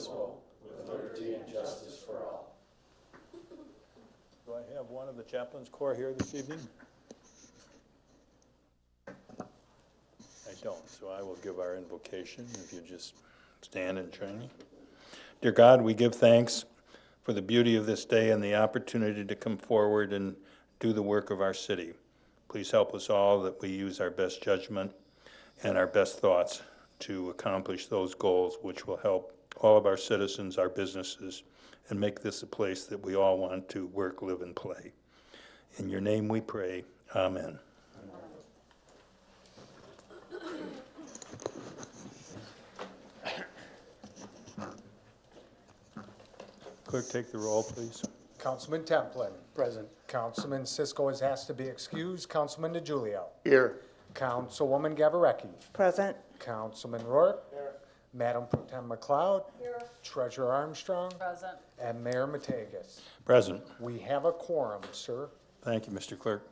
indivisible, with liberty and justice for all. Do I have one of the chaplain's corps here this evening? I don't, so I will give our invocation if you just stand and join me. Dear God, we give thanks for the beauty of this day and the opportunity to come forward and do the work of our city. Please help us all that we use our best judgment and our best thoughts to accomplish those goals which will help all of our citizens, our businesses, and make this a place that we all want to work, live, and play. In your name we pray, amen. Clerk, take the roll, please. Councilman Templin. Present. Councilman Cisco is asked to be excused. Councilman DeGiulio. Here. Councilwoman Gavarrecki. Present. Councilman Rourke. Here. Madam Pro Tem McLeod. Here. Treasurer Armstrong. Present. And Mayor Matakas. Present. We have a quorum, sir. Thank you, Mr. Clerk.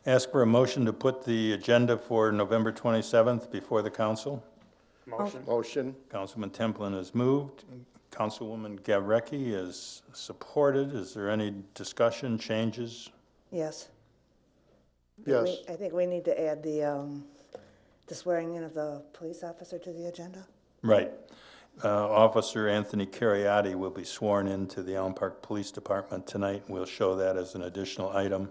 Ask for a motion to put the agenda for November 27th before the council. Motion. Motion. Councilman Templin has moved. Councilwoman Gavarrecki is supported. Is there any discussion, changes? Yes. Yes. I think we need to add the swearing in of the police officer to the agenda. Right. Officer Anthony Cariotti will be sworn into the Allen Park Police Department tonight. We'll show that as an additional item.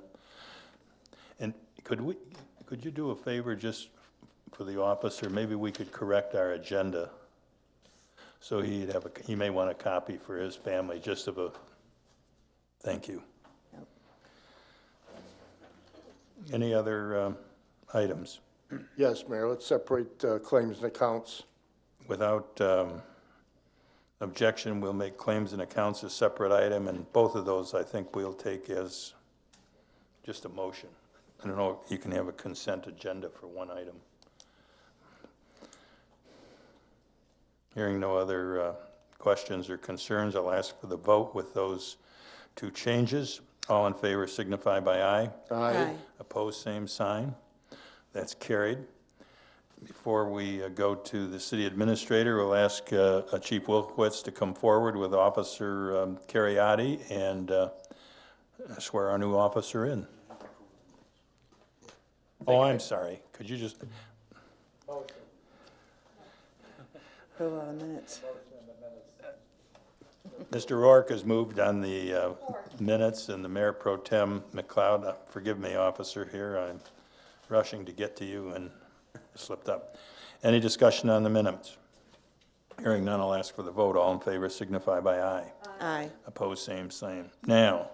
And could you do a favor just for the officer? Maybe we could correct our agenda. So he may want a copy for his family, just of a, thank you. Yep. Any other items? Yes, Mayor, let's separate claims and accounts. Without objection, we'll make claims and accounts a separate item, and both of those I think we'll take as just a motion. I don't know if you can have a consent agenda for one item. Hearing no other questions or concerns, I'll ask for the vote with those two changes. All in favor signify by aye. Aye. Opposed, same sign. That's carried. Before we go to the city administrator, we'll ask Chief Wilkowitz to come forward with Officer Cariotti and swear our new officer in. Oh, I'm sorry. Could you just... For a lot of minutes. Mr. Rourke has moved on the minutes, and the Mayor Pro Tem McLeod, forgive me, officer, here. I'm rushing to get to you and slipped up. Any discussion on the minutes? Hearing none, I'll ask for the vote. All in favor signify by aye. Aye. Opposed, same sign. Now,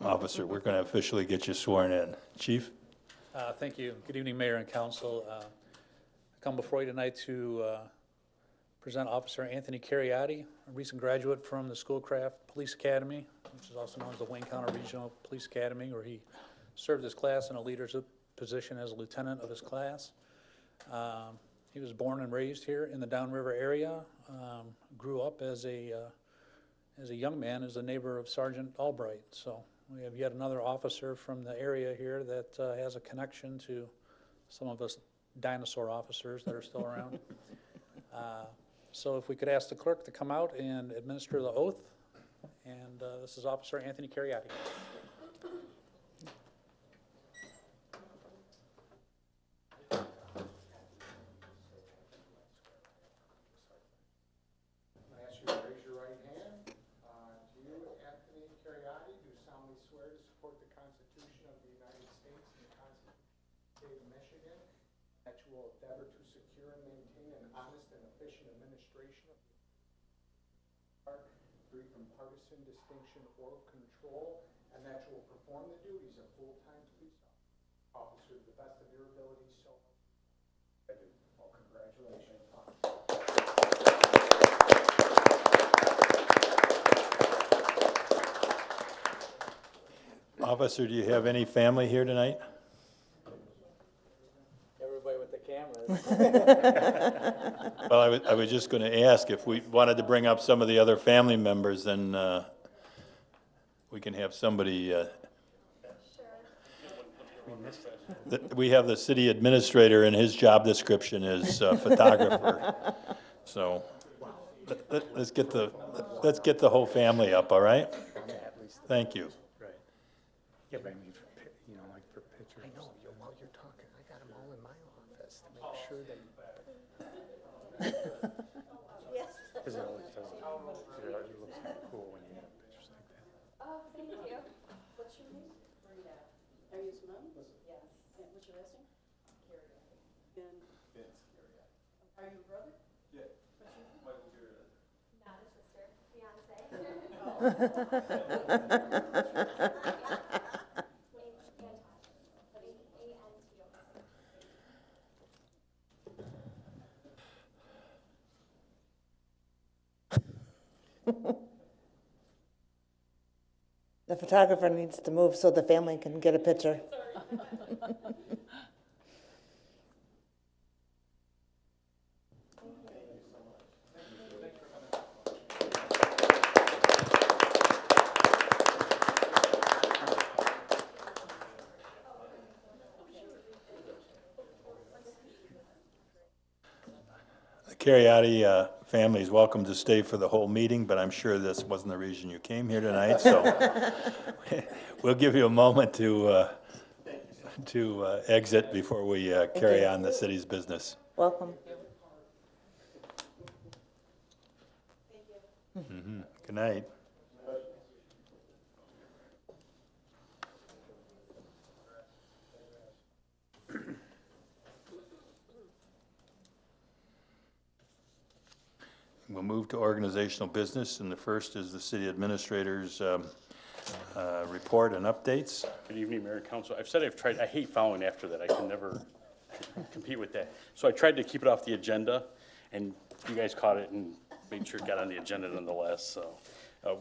officer, we're going to officially get you sworn in. Chief? Thank you. Good evening, Mayor and Council. I come before you tonight to present Officer Anthony Cariotti, a recent graduate from the Schoolcraft Police Academy, which is also known as the Wayne County Regional Police Academy, where he served his class in a leadership position as a lieutenant of his class. He was born and raised here in the Downriver area, grew up as a young man as a neighbor of Sergeant Albright. So we have yet another officer from the area here that has a connection to some of us dinosaur officers that are still around. So if we could ask the clerk to come out and administer the oath. And this is Officer Anthony Cariotti. Endeavor to secure and maintain an honest and efficient administration of the park, free from partisan distinction or control, and that you will perform the duties of full-time police officer to the best of your ability. So, well, congratulations. Officer, do you have any family here tonight? Well, I was just going to ask if we wanted to bring up some of the other family members, then we can have somebody. We have the city administrator, and his job description is photographer. So let's get the whole family up, all right? Thank you. Right. Yeah, but I mean, like for pictures. I know, while you're talking, I got them all in my office to make sure that. Because it always does, it looks kind of cool when you have pictures like that. Oh, thank you. What's your name? Maria. Are you his mom? Yes. And what's your last name? Carrie. And? Vince. Are you a brother? Yeah. What's your name? Michael Carrie. Not a sister. Fiance. The photographer needs to move so the family can get a picture. The Cariotti family is welcome to stay for the whole meeting, but I'm sure this wasn't the reason you came here tonight, so we'll give you a moment to exit before we carry on the city's business. Welcome. Good night. We'll move to organizational business, and the first is the city administrator's report and updates. Good evening, Mayor and Council. I hate following after that. I can never compete with that. So I tried to keep it off the agenda, and you guys caught it and made sure it got on the agenda nonetheless. So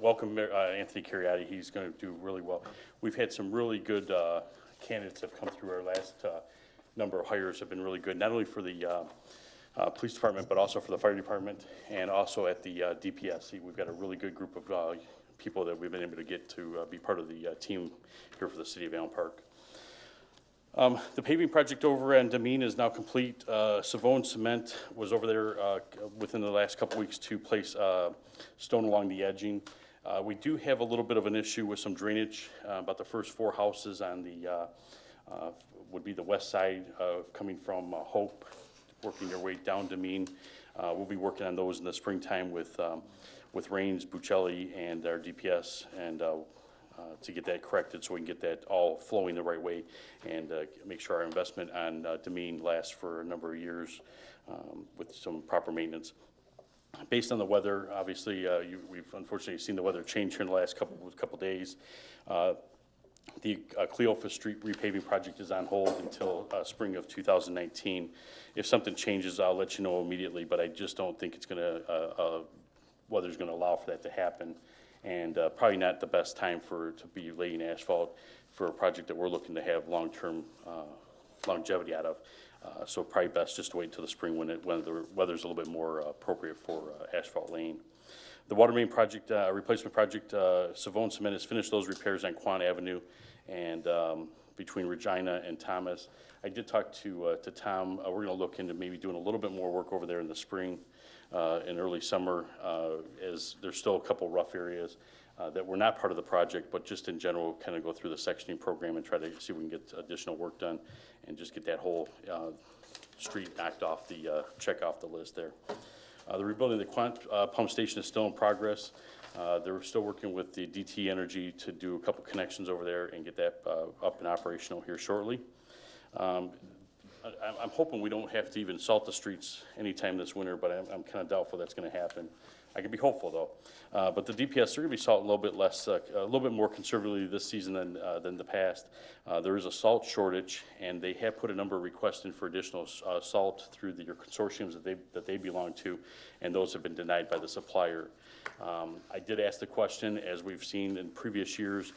welcome, Anthony Cariotti. He's going to do really well. We've had some really good candidates have come through. Our last number of hires have been really good, not only for the police department, but also for the fire department, and also at the DPS. We've got a really good group of people that we've been able to get to be part of the team here for the city of Allen Park. The paving project over in Demeen is now complete. Savone Cement was over there within the last couple weeks to place stone along the edging. We do have a little bit of an issue with some drainage. About the first 4 houses on the would be the west side coming from Hope, working their way down Demeen. We'll be working on those in the springtime with Rains, Buccelli, and our DPS, and to get that corrected so we can get that all flowing the right way and make sure our investment on Demeen lasts for a number of years with some proper maintenance. Based on the weather, obviously, we've unfortunately seen the weather change here in the last couple days. The Cleophas Street repaving project is on hold until spring of 2019. If something changes, I'll let you know immediately, but I just don't think it's going to, weather's going to allow for that to happen. And probably not the best time to be laying asphalt for a project that we're looking to have long-term longevity out of. So probably best just to wait until the spring when the weather's a little bit more appropriate for asphalt laying. The water main project, replacement project, Savone Cement has finished those repairs on Quan Avenue and between Regina and Thomas. I did talk to Tom. We're going to look into maybe doing a little bit more work over there in the spring and early summer, as there's still a couple rough areas that were not part of the project, but just in general, kind of go through the sectioning program and try to see if we can get additional work done and just get that whole street knocked off check off the list there. The rebuilding of the Quant pump station is still in progress. They're still working with the DT Energy to do a couple connections over there and get that up and operational here shortly. I'm hoping we don't have to even salt the streets anytime this winter, but I'm kind of doubtful that's going to happen. I can be hopeful though. But the DPS are going to be salting a little bit less, a little bit more conservatively this season than the past. There is a salt shortage, and they have put a number of requests in for additional salt through your consortiums that they belong to, and those have been denied by the supplier. I did ask the question, as we've seen in previous years,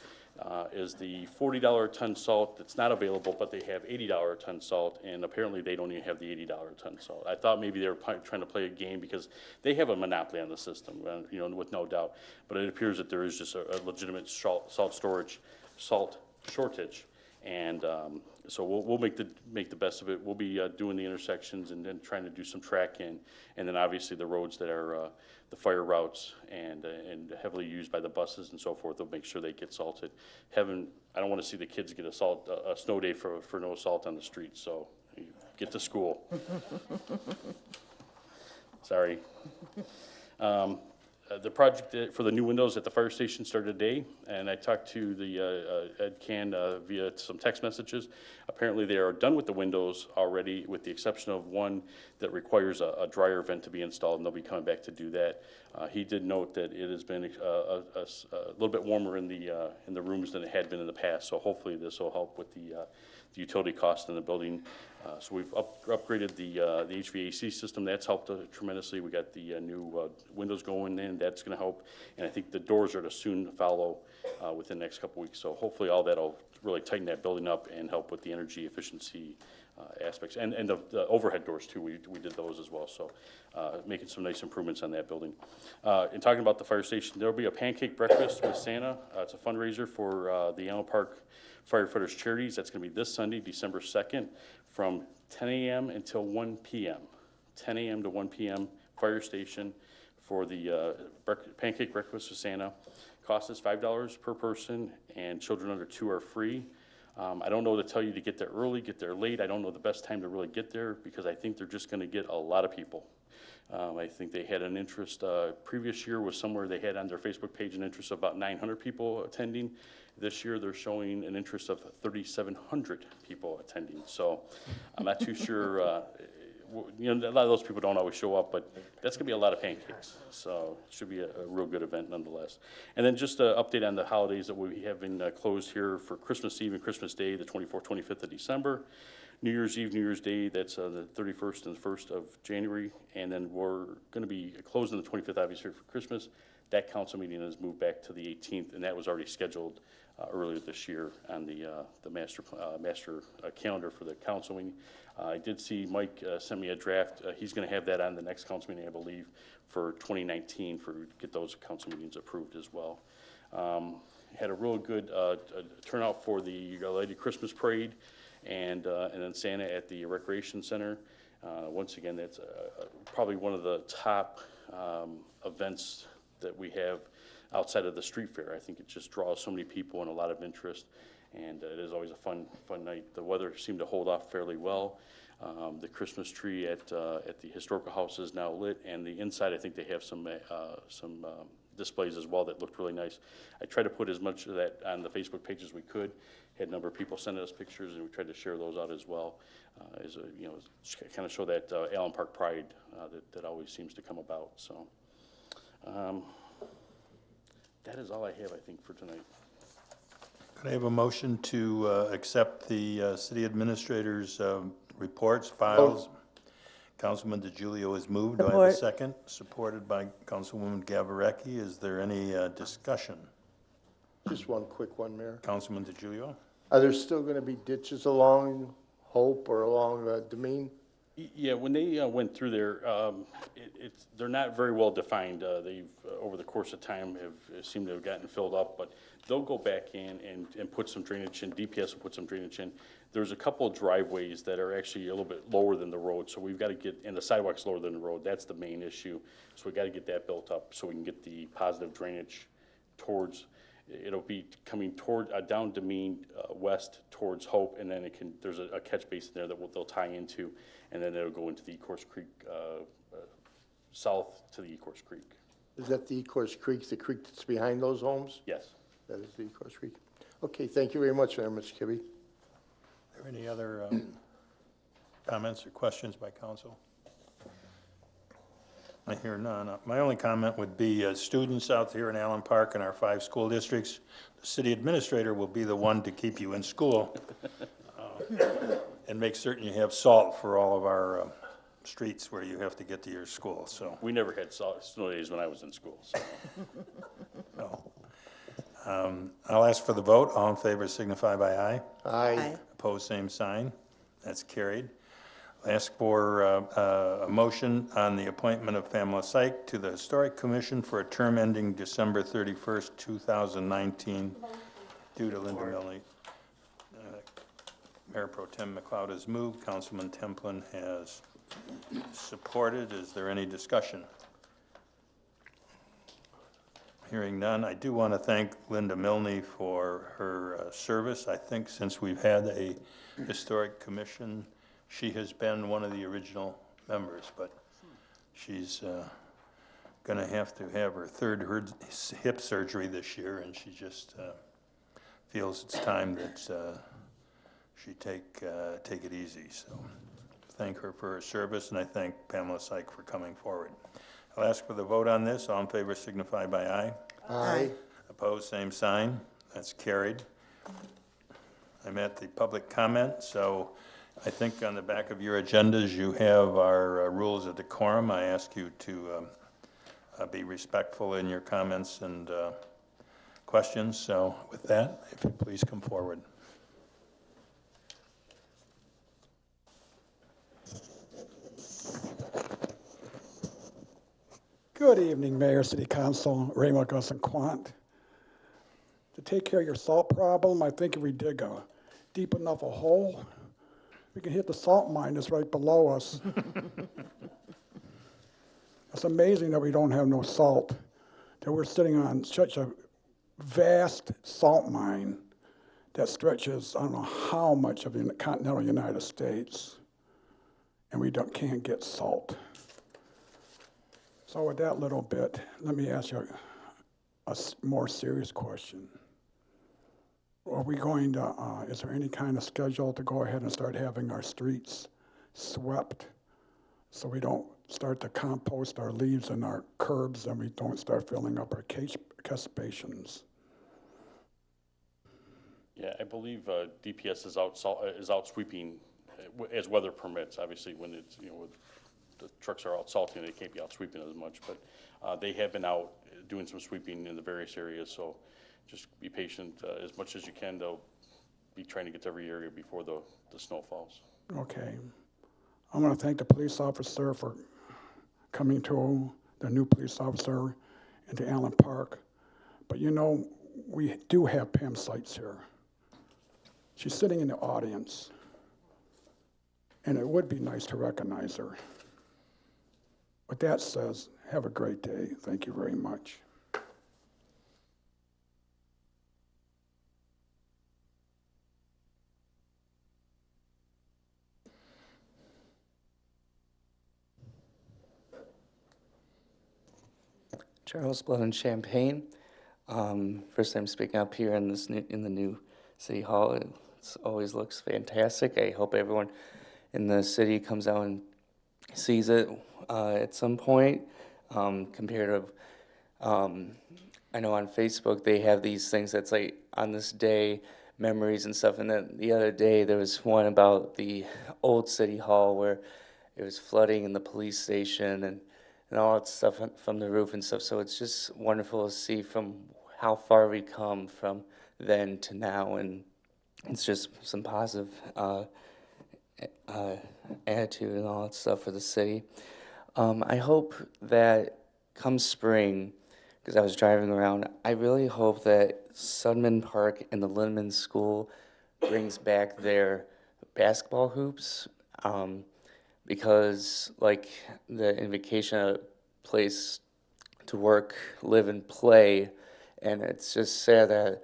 is the $40 a ton salt that's not available, but they have $80 a ton salt, and apparently they don't even have the $80 a ton salt. I thought maybe they were trying to play a game because they have a monopoly on the system, you know, with no doubt. But it appears that there is just a legitimate salt shortage, and So we'll make the best of it. We'll be doing the intersections and then trying to do some track in, and then obviously the roads that are the fire routes and heavily used by the buses and so forth. They'll make sure they get salted. I don't want to see the kids get a snow day for no salt on the streets. So you get to school. Sorry. The project for the new windows at the fire station started today, and I talked to the Ed Can via some text messages. Apparently they are done with the windows already, with the exception of one that requires a dryer vent to be installed, and they'll be coming back to do that. He did note that it has been a little bit warmer in the rooms than it had been in the past, so hopefully this will help with the utility cost in the building. So we've upgraded the HVAC system. That's helped tremendously. We got the new windows going in. That's going to help. And I think the doors are to soon follow within the next couple weeks. So hopefully all that will really tighten that building up and help with the energy efficiency aspects. And the overhead doors too, we did those as well. So making some nice improvements on that building. In talking about the fire station, there will be a pancake breakfast with Santa. It's a fundraiser for the Allen Park Firefighters Charities. That's going to be this Sunday, December 2nd, from 10 a.m. until 1 p.m. 10 a.m. to 1 p.m. fire station for the pancake breakfast with Santa. Cost is $5 per person, and children under 2 are free. I don't know to tell you to get there early, get there late. I don't know the best time to really get there because I think they're just going to get a lot of people. I think they had an interest, previous year was somewhere they had on their Facebook page an interest of about 900 people attending. This year they're showing an interest of 3,700 people attending. So I'm not too sure, you know, a lot of those people don't always show up, but that's gonna be a lot of pancakes. So it should be a real good event nonetheless. And then just an update on the holidays that we have been closed here for Christmas Eve and Christmas Day, the 24th, 25th of December. New Year's Eve, New Year's Day, that's the 31st and the 1st of January. And then we're gonna be closing the 25th, obviously, for Christmas. That council meeting has moved back to the 18th, and that was already scheduled earlier this year on the master calendar for the council meeting. I did see Mike sent me a draft. He's going to have that on the next council meeting, I believe, for 2019 for get those council meetings approved as well. Had a real good turnout for the Lady Christmas Parade and then Santa at the Recreation Center. Once again, that's probably one of the top events that we have outside of the street fair. I think it just draws so many people and a lot of interest, and it is always a fun night. The weather seemed to hold off fairly well. The Christmas tree at the historical house is now lit, and the inside I think they have some displays as well that looked really nice. I tried to put as much of that on the Facebook page as we could. Had a number of people sending us pictures, and we tried to share those out as well, as a, you know, kind of show that Allen Park pride that always seems to come about. So. That is all I have, I think, for tonight. Could I have a motion to accept the city administrator's reports, files? Councilman DeGiulio has moved. Do I have a second? Supported by Councilwoman Gavarecki. Is there any discussion? Just one quick one, Mayor. Councilman DeGiulio? Are there still going to be ditches along Hope or along Demeen? Yeah, when they went through there, they're not very well defined. They've, over the course of time, seemed to have gotten filled up, but they'll go back in and put some drainage in. DPS will put some drainage in. There's a couple of driveways that are actually a little bit lower than the road, so we've got to get, and the sidewalk's lower than the road. That's the main issue. So we've got to get that built up so we can get the positive drainage towards, it'll be coming toward, down Demeen, west towards Hope, and then there's a catch basin there that they'll tie into, and then it'll go into the Ecorse Creek, south to the Ecorse Creek. Is that the Ecorse Creek, the creek that's behind those homes? Yes. That is the Ecorse Creek. Okay, thank you very much, Mayor, Mr. Kibbe. Are there any other comments or questions by council? I hear none. My only comment would be students out here in Allen Park and our 5 school districts, the city administrator will be the one to keep you in school and make certain you have salt for all of our streets where you have to get to your school. So We never had snow days when I was in school. So. No. I'll ask for the vote. All in favor signify by aye. Aye. Opposed, same sign. That's carried. I'll ask for a motion on the appointment of Pamela Sych to the Historic Commission for a term ending December 31st, 2019, due to Linda Milne. Mayor Pro Tem McLeod has moved, Councilman Templin has supported. Is there any discussion? Hearing none, I do want to thank Linda Milne for her service. I think since we've had a historic commission, she has been one of the original members, but she's going to have her third hip surgery this year, and she just feels it's time that she take it easy. So thank her for her service, and I thank Pamela Sych for coming forward. I'll ask for the vote on this. All in favor signify by aye. Aye. Opposed, same sign. That's carried. I'm at the public comment, so I think on the back of your agendas you have our rules of decorum. I ask you to be respectful in your comments and questions. So with that, if you please come forward. Good evening, Mayor, City Council, Raymond Gus and Quant. To take care of your salt problem, I think if we dig a deep enough a hole, we can hit the salt mine that's right below us. It's amazing that we don't have no salt, that we're sitting on such a vast salt mine that stretches, I don't know how much of the continental United States, and we can't get salt. So with that little bit, let me ask you a more serious question. Are we going to, is there any kind of schedule to go ahead and start having our streets swept so we don't start to compost our leaves and our curbs and we don't start filling up our catch Yeah, I believe DPS is out sweeping as weather permits. Obviously, when it's, the trucks are out salting, they can't be out sweeping as much, but they have been out doing some sweeping in the various areas, so just be patient as much as you can. They'll be trying to get to every area before the snow falls. Okay. I want to thank the police officer for coming to, the new police officer into Allen Park, but we do have Pam Sites here. She's sitting in the audience, and it would be nice to recognize her. With that says, have a great day. Thank you very much. Charles Blood in Champaign. First time speaking up here in the new City Hall. It always looks fantastic. I hope everyone in the city comes out and sees it at some point. Compared to, I know on Facebook they have these things that's like on this day, memories and stuff. And then the other day there was one about the old City Hall where it was flooding in the police station and all that stuff from the roof and stuff. So it's just wonderful to see from how far we come from then to now, and it's just some positive attitude and all that stuff for the city. I hope that come spring, because I was driving around, I really hope that Sudman Park and the Lindeman School brings back their basketball hoops. Because like the INVOCATION, a place to work, live, and play, and it's just sad that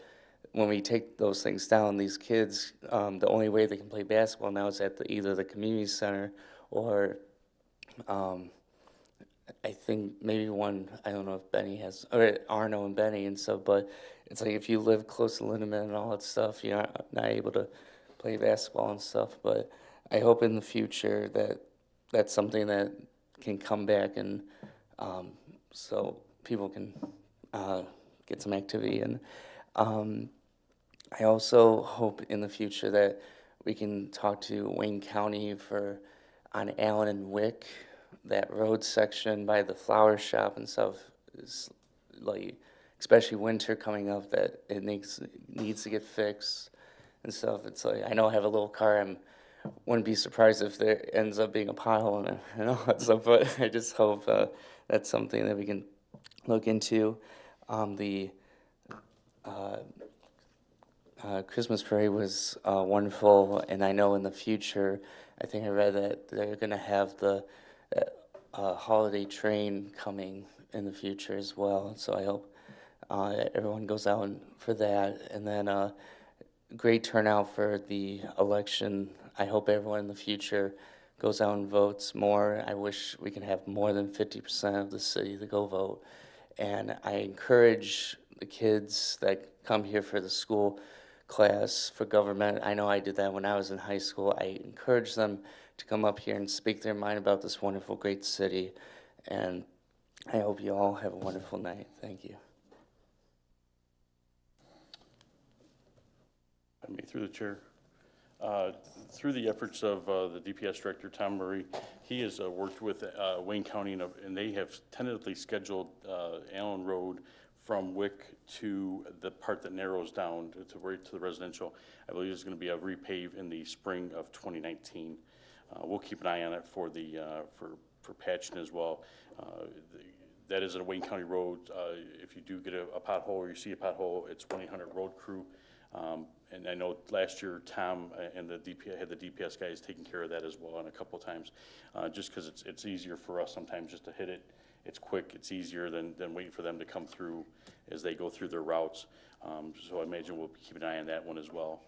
when we take those things down, these kids, the only way they can play basketball now is at either the community center or I think maybe one, I don't know if Benny has, or Arno and Benny and stuff, but it's like if you live close to Lindeman and all that stuff, you're not able to play basketball and stuff, but I hope in the future that that's something that can come back and so people can get some activity. And I also hope in the future that we can talk to Wayne County on Allen and Wick, that road section by the flower shop and stuff is like, especially winter coming up, that it needs to get fixed and stuff. It's like, I know I have a little car, wouldn't be surprised if there ends up being a pothole in it and all that stuff, but I just hope that's something that we can look into. The Christmas parade was wonderful, and I know in the future, I think I read that they're going to have the holiday train coming in the future as well. So I hope everyone goes out for that. And then great turnout for the election. I hope everyone in the future goes out and votes more. I wish we can have more than 50% of the city to go vote. And I encourage the kids that come here for the school class for government. I know I did that when I was in high school. I encourage them to come up here and speak their mind about this wonderful, great city. And I hope you all have a wonderful night. Thank you. Through the chair. Through the efforts of the DPS director, Tom Murray, he has worked with Wayne County, and they have tentatively scheduled Allen Road from Wick to the part that narrows down to right to the residential. I believe it's going to be a repave in the spring of 2019. We'll keep an eye on it for the for patching as well. That is a Wayne County road. If you do get a pothole or you see a pothole, it's 1-800 road crew. And I know last year Tom and the DPS guys taking care of that as well, and a couple of times, just because it's easier for us sometimes just to hit it. It's quick, it's easier than waiting for them to come through as they go through their routes. So I imagine we'll keep an eye on that one as well,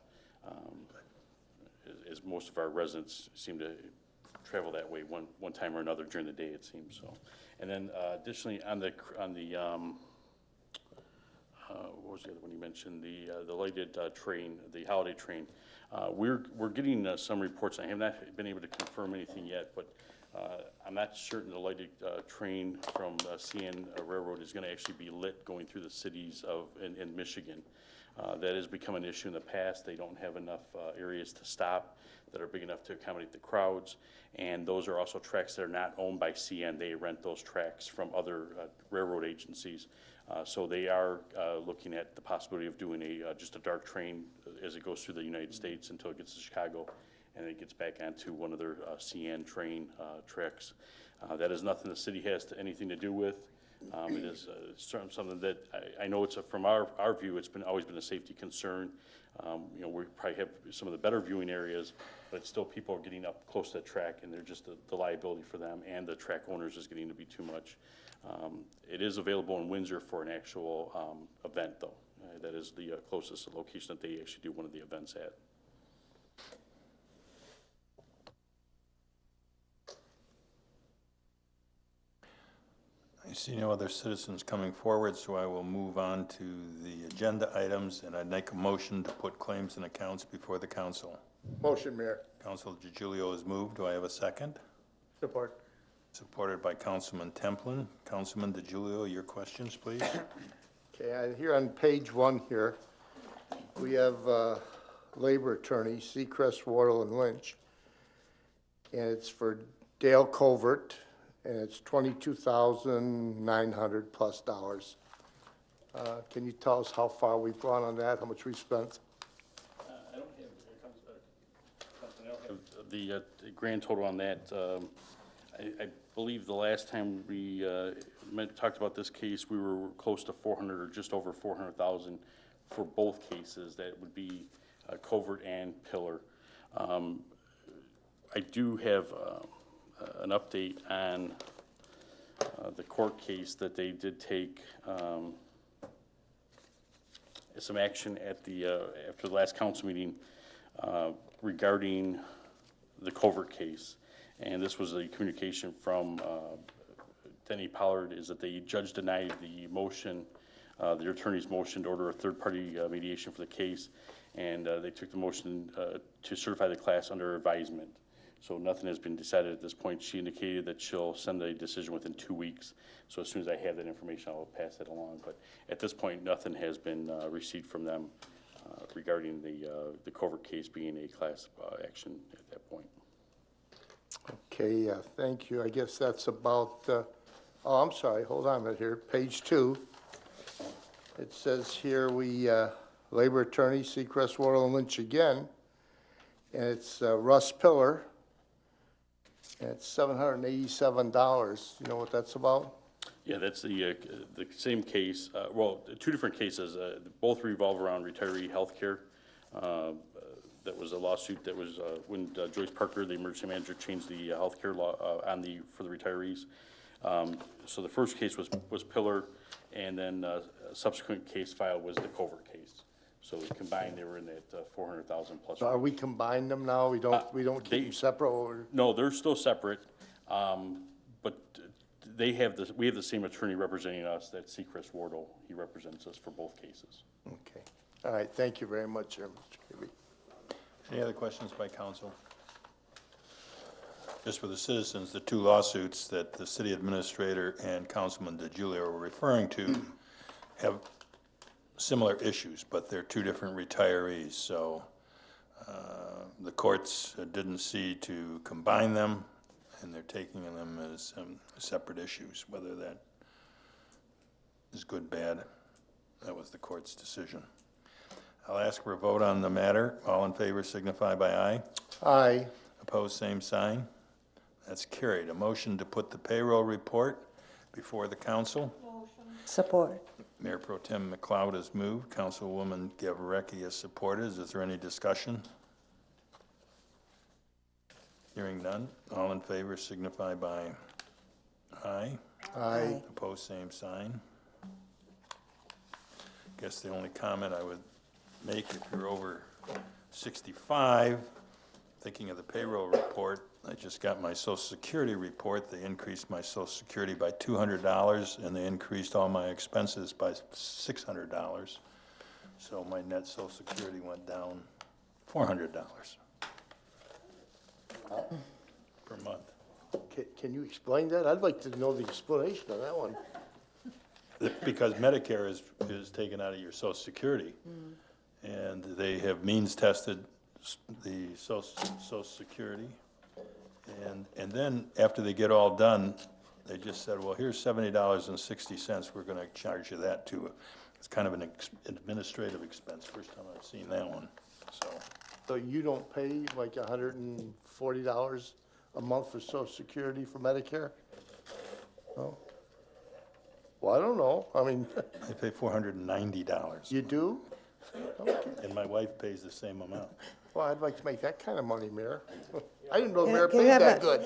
as most of our residents seem to travel that way one time or another during the day, it seems. So, and then additionally on the what was the other one you mentioned? The lighted train, the holiday train. We're getting some reports. I have not been able to confirm anything yet, but I'm not certain the lighted train from CN Railroad is going to actually be lit going through the cities in Michigan. That has become an issue in the past. They don't have enough areas to stop that are big enough to accommodate the crowds, and those are also tracks that are not owned by CN. They rent those tracks from other railroad agencies. So they are looking at the possibility of doing just a dark train as it goes through the United States until it gets to Chicago, and it gets back onto one of their CN train tracks. That is nothing the city has anything to do with. It is something that I know it's from our view, it's always been a safety concern. You know, we probably have some of the better viewing areas, but still people are getting up close to the track, and they're just the liability for them, and the track owners is getting to be too much. It is available in Windsor for an actual event, though. That is the closest location that they actually do one of the events at. I see no other citizens coming forward, so I will move on to the agenda items, and I'd make a motion to put claims and accounts before the council. Motion, Mayor. Council DiGiulio is moved. Do I have a second? Support. Supported by Councilman Templin. Councilman DiGiulio, your questions, please. Okay, here on page 1 here, we have labor attorney, Seacrest, Wardle, and Lynch. And it's for Dale Covert, and it's $22,900 plus. Can you tell us how far we've gone on that, how much we spent? I don't have the grand total on that. I believe the last time we talked about this case, we were close to 400 or just over 400,000 for both cases. That would be Covert and Pillar. I do have an update on the court case that they did take some action at the after the last council meeting regarding the Covert case. And this was a communication from Denny Pollard, is that the judge denied the motion, the attorney's motion to order a third-party mediation for the case, and they took the motion to certify the class under advisement. So nothing has been decided at this point. She indicated that she'll send a decision within 2 weeks. So as soon as I have that information, I'll pass that along. But at this point, nothing has been received from them regarding the Covert case being a class action at that point. Okay, thank you. I guess that's about, oh, I'm sorry, hold on a minute here. Page 2. It says here labor attorney, Seacrest, Wardle, and Lynch again. And it's Russ Pillar. And it's $787. You know what that's about? Yeah, that's the same case. Well, two different cases. Both revolve around retiree health care. That was a lawsuit that was, when Joyce Parker, the emergency manager, changed the healthcare law, for the retirees. So the first case was Pillar, and then a subsequent case filed was the Covert case. So combined, they were in that 400,000 plus. So are we combining them now? We don't keep them separate, or? No, they're still separate, but we have the same attorney representing us, that's Chris Wardle. He represents us for both cases. Okay. All right, thank you very much, Mr. Kirby. Any other questions by council? Just for the citizens, the two lawsuits that the city administrator and Councilman DeGiulio were referring to have similar issues, but they're two different retirees, so the courts didn't see to combine them, and they're taking them as separate issues. Whether that is good, bad, that was the court's decision. I'll ask for a vote on the matter. All in favor signify by aye. Aye. Opposed, same sign. That's carried. A motion to put the payroll report before the council. Support. Mayor Pro Tem McLeod has moved. Councilwoman Gavricki has supported. Is there any discussion? Hearing none. All in favor signify by aye. Aye. Opposed, same sign. Guess the only comment I would make, if you're over 65, thinking of the payroll report, I just got my Social Security report. They increased my Social Security by $200, and they increased all my expenses by $600. So my net Social Security went down $400 per month. Can you explain that? I'd like to know the explanation of that one. Because Medicare is taken out of your Social Security, and they have means tested the Social Security, and then after they get all done, they just said, well, here's $70.60. We're going to charge you that too. It's kind of an administrative expense. First time I've seen that one. So you don't pay like $140 a month for Social Security for Medicare? No? Well, I don't know. I mean, I pay $490. you do? Okay. And my wife pays the same amount. Well, I'd like to make that kind of money, Mayor. I didn't know Can- Mayor can we paid have that a- good.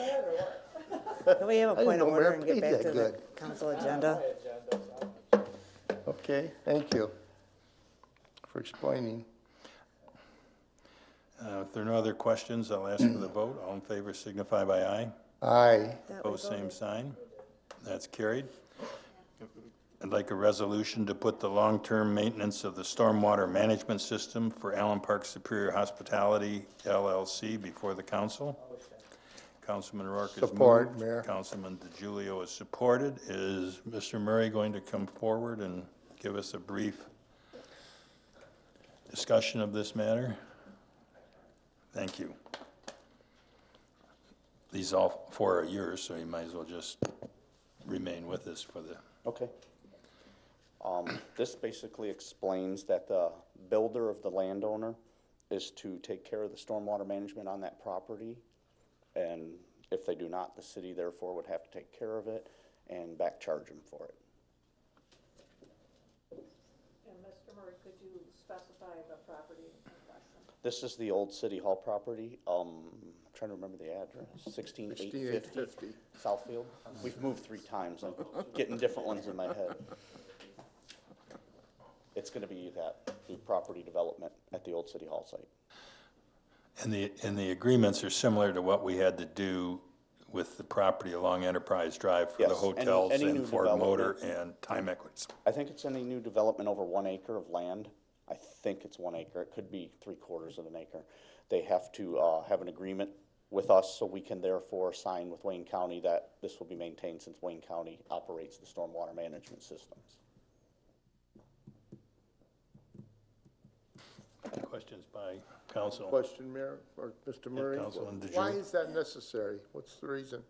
Can we have a I didn't point of know order Mayor and get paid back that to the good. council agenda? Okay, thank you for explaining. If there are no other questions, I'll ask for the vote. All in favor signify by aye. Aye. Opposed, same sign. That's carried. I'd like a resolution to put the long-term maintenance of the stormwater management system for Allen Park Superior Hospitality LLC before the council. Councilman Rourke is moved. Support, Mayor. Councilman DeGiulio is supported. Is Mr. Murray going to come forward and give us a brief discussion of this matter? Thank you. These all four are yours, so you might as well just remain with us for the... Okay. This basically explains that the builder of the landowner is to take care of the stormwater management on that property. And if they do not, the city therefore would have to take care of it and back charge them for it. And Mr. Murray, could you specify the property in question? This is the old City Hall property. I'm trying to remember the address. 16850 Southfield. We've moved 3 times. I'm getting different ones in my head. It's going to be that new property development at the old City Hall site. And the agreements are similar to what we had to do with the property along Enterprise Drive for the Yes, hotels any and new Ford Motor development. and Time Equities. I think it's any new development over 1 acre of land. I think it's 1 acre. It could be 3/4 of an acre. They have to have an agreement with us, so we can therefore sign with Wayne County that this will be maintained since Wayne County operates the stormwater management systems. Questions by council? Question, Mayor, or Mr. Murray? Councilman DeGiulio. Why is that necessary? What's the reason?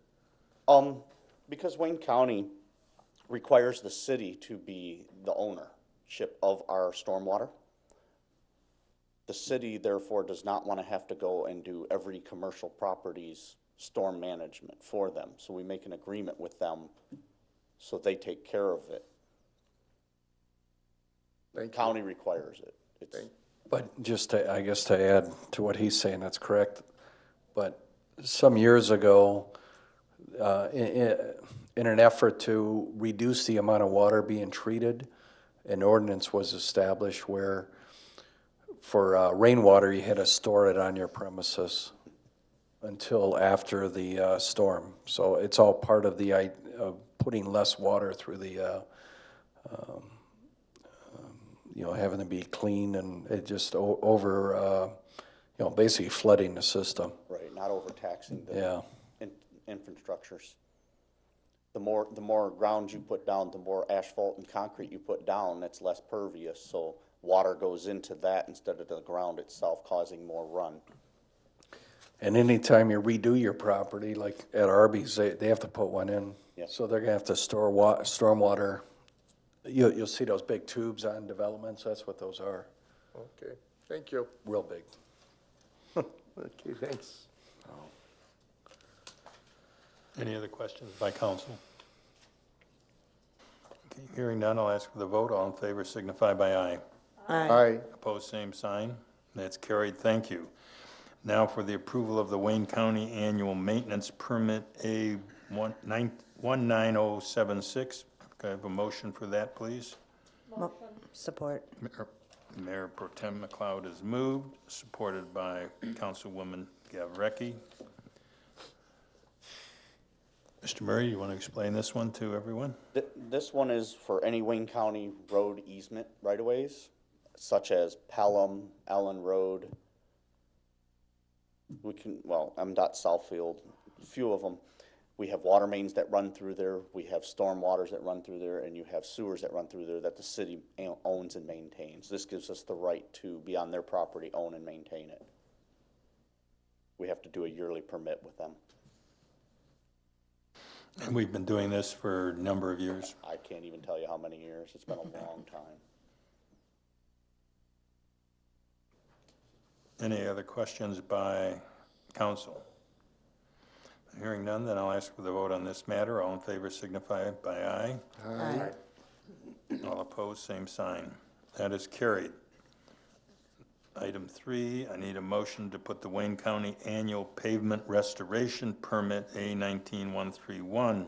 Because Wayne County requires the city to be the ownership of our stormwater. The city therefore does not want to have to go and do every commercial property's storm management for them. So we make an agreement with them so they take care of it. Thank you. County requires it. It's, But just to, I guess to add to what he's saying, that's correct. But some years ago, in an effort to reduce the amount of water being treated, an ordinance was established where for rainwater, you had to store it on your premises until after the storm. So it's all part of the putting less water through the, having to be clean, and it just over, basically flooding the system. Right, not overtaxing the Yeah. infrastructures. The more ground you put down, the more asphalt and concrete you put down, that's less pervious, so water goes into that instead of the ground itself, causing more run. And anytime you redo your property, like at Arby's, they have to put one in. Yep. So they're gonna have to store stormwater. You'll see those big tubes on developments, that's what those are, Okay, thank you. real big. Okay, thanks. Any other questions by council? Okay, hearing none, I'll ask for the vote. All in favor signify by aye. Aye. Opposed, same sign. That's carried. Thank you. Now for the approval of the Wayne County Annual Maintenance Permit A19076. Can I have a motion for that, please? Support. Mayor Pro Tem McLeod is moved, supported by Councilwoman Gavrecki. Mr. Murray, you want to explain this one to everyone? This one is for any Wayne County road easement right-of-ways, such as Pelham, Allen Road. MDOT Southfield, a few of them. We have water mains that run through there, we have storm waters that run through there, and you have sewers that run through there that the city owns and maintains. This gives us the right to be on their property, own and maintain it. We have to do a yearly permit with them. And we've been doing this for a number of years. I can't even tell you how many years. It's been a long time. Any other questions by council? Hearing none, then I'll ask for the vote on this matter. All in favor signify by aye. Aye. All opposed, same sign. That is carried. Item 3, I need a motion to put the Wayne County Annual Pavement Restoration Permit A19131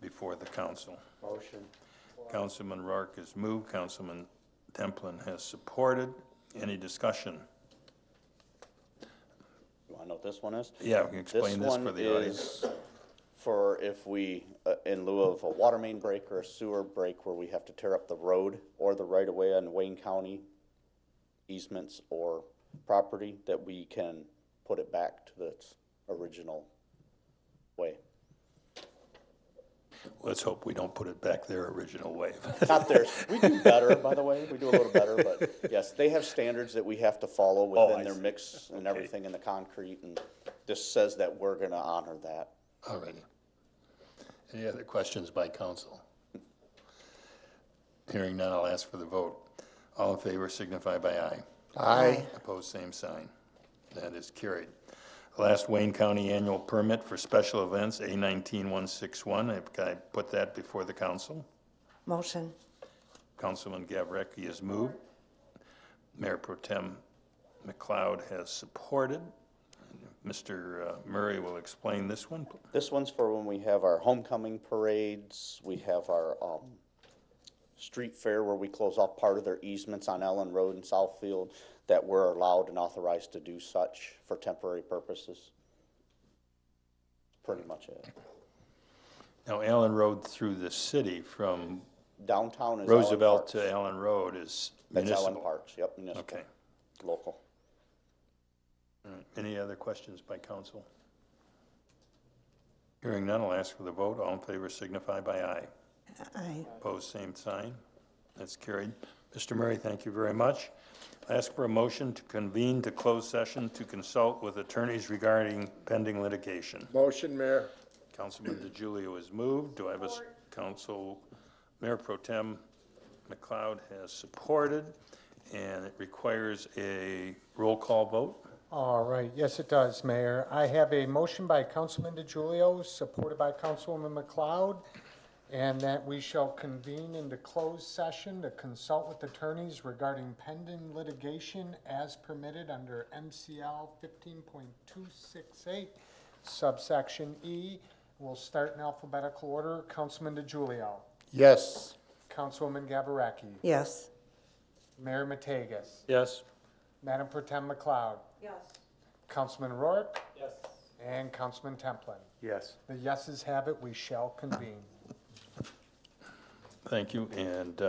before the council. Motion. Councilman Rourke has moved. Councilman Templin has supported. Any discussion? You want to know what this one is? Yeah, we can explain this for the audience. This one is for if we, in lieu of a water main break or a sewer break where we have to tear up the road or the right-of-way on Wayne County easements or property, that we can put it back to its original way. Let's hope we don't put it back their original way. Not theirs. We do better, by the way. We do a little better, but yes, they have standards that we have to follow within their mix and everything in the concrete, and this says that we're going to honor that. All righty. Any other questions by council? Hearing none, I'll ask for the vote. All in favor signify by aye. Aye. Opposed, same sign. That is carried. Last Wayne County Annual Permit for Special Events, A19161. Can I put that before the council? Motion. Councilman Gavrecki has moved. Mayor Pro Tem McLeod has supported. Mr. Murray will explain this one. This one's for when we have our homecoming parades, we have our street fair where we close off part of their easements on Allen Road in Southfield, that we're allowed and authorized to do such for temporary purposes. Pretty much it. Now, Allen Road through the city from Downtown is Roosevelt Allen to Allen Road is That's municipal. Allen Parks, yep, municipal. Okay. Local. All right. Any other questions by council? Hearing none, I'll ask for the vote. All in favor signify by aye. Aye. Opposed, same sign. That's carried. Mr. Murray, thank you very much. I ask for a motion to convene to close session to consult with attorneys regarding pending litigation. Motion, Mayor. Councilman DeGiulio is moved. Do I have a council? Mayor Pro Tem McLeod has supported, and it requires a roll call vote. All right, yes, it does, Mayor. I have a motion by Councilman DeGiulio, supported by Councilwoman McLeod, and that we shall convene into closed session to consult with attorneys regarding pending litigation as permitted under MCL 15.268, subsection E. We'll start in alphabetical order. Councilman DeGiulio. Yes. Councilwoman Gavareki. Yes. Mayor Matakas. Yes? Madam Pro Tem McLeod. Yes. Councilman Rourke. Yes. And Councilman Templin. Yes. The yeses have it. We shall convene. Thank you, and